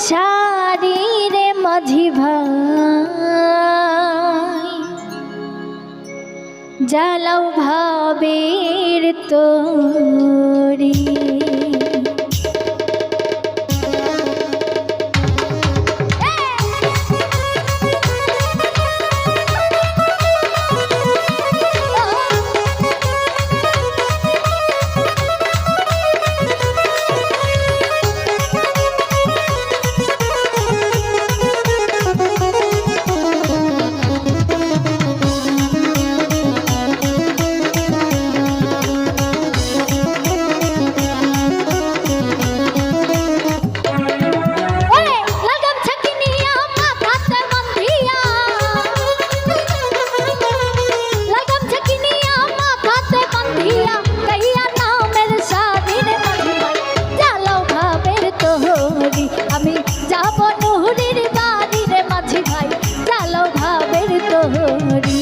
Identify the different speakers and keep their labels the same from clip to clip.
Speaker 1: সারি রে মাঝি ভাই, জ্বালাও ভাবের তোরি। আমি যাব নুহুরির বাড়ি রে মাঝি ভাই, চালো ভাবের তোহরি।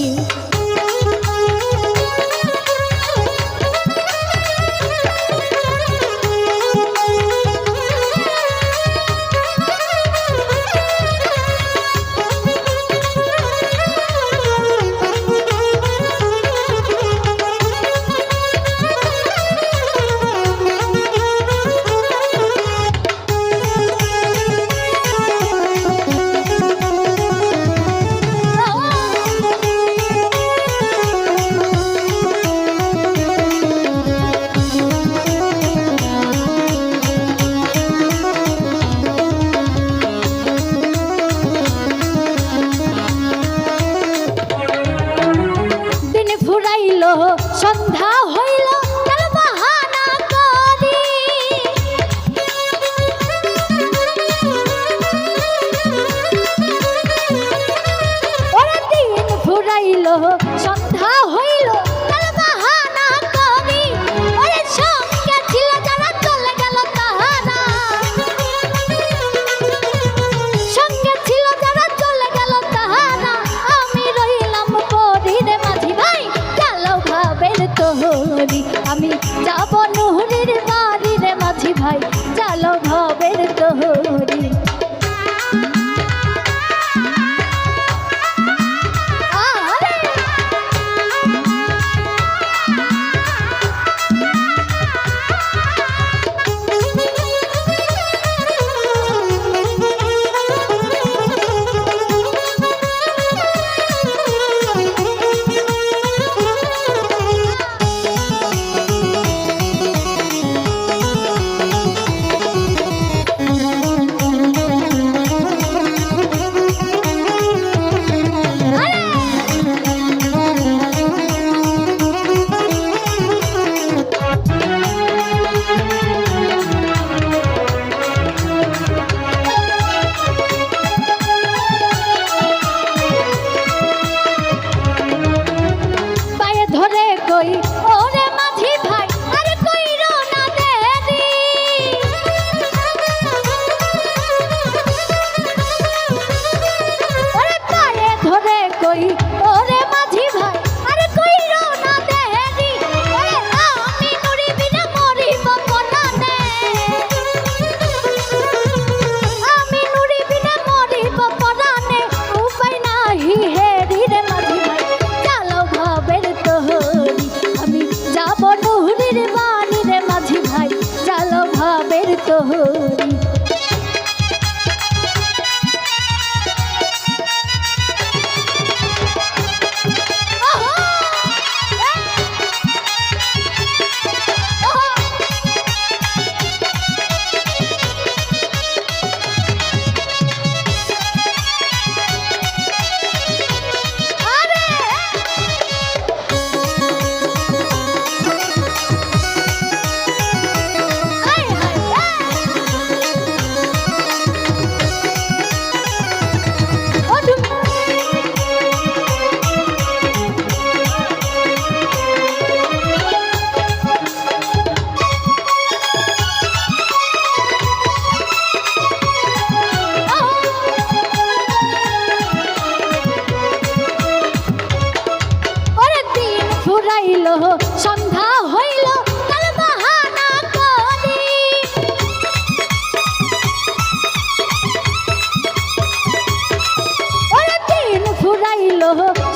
Speaker 1: সন্ধ্যা হইল তার বাহানা করি, ওরা দিন ফুরাইল সন্ধ্যা হইল তার বাহানা করি, ওরে সঙ্গে ছিল যারা চলে গেল তাহারা, সঙ্গে ছিল যারা চলে গেল তাহারা, আমি রইলাম পরি রে মাঝি ভাই, তোহরি। আমি যাব নুহুরির বাড়ি রে মাঝি ভাই, চালো ভাবের তোহরি। আরে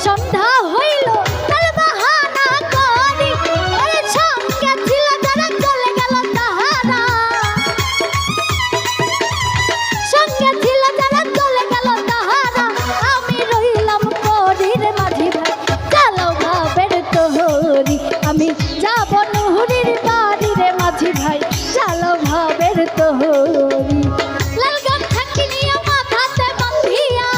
Speaker 1: সন্ধ্যা হইল তার বাহানা করি ওরে সঙ্গে ছিল যারা চলে গেল তাহারা সঙ্গে ছিল যারা চলে গেল তাহারা আমি রইলাম পরীর মাঝি ভাই চালো ভাবের তোহরি আমি যাব নুহুরির বাড়ি রে মাঝি ভাই চালো ভাবের তোহরি লালগাম থাকি নিয়ে মাথাতে বান্ধিয়া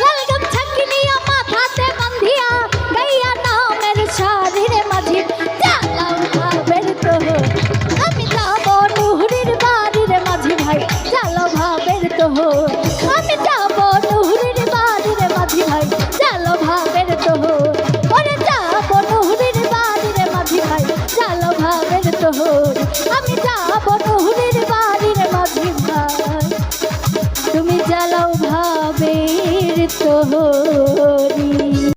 Speaker 1: লালগাম থাকি নিয়ে মাথাতে বান্ধিয়া গাইয়া নামের শাড়ি রে মাঝি চালো ভাবের তোহরি আমি যাব নুহুরির বাড়ি রে মাঝি ভাই চালো ভাবের তোহরি আমি যাব নুহুরির বাড়ি রে মাঝি ভাই চালো ভাবের তোহরি ওরে যাব নুহুরির বাড়ি রে মাঝি ভাই চালো ভাবের তোহরি আমি যাব নুহুরির বাড়ি রে মাঝি ভাই তুমি চালাও ভাবের তোহরি।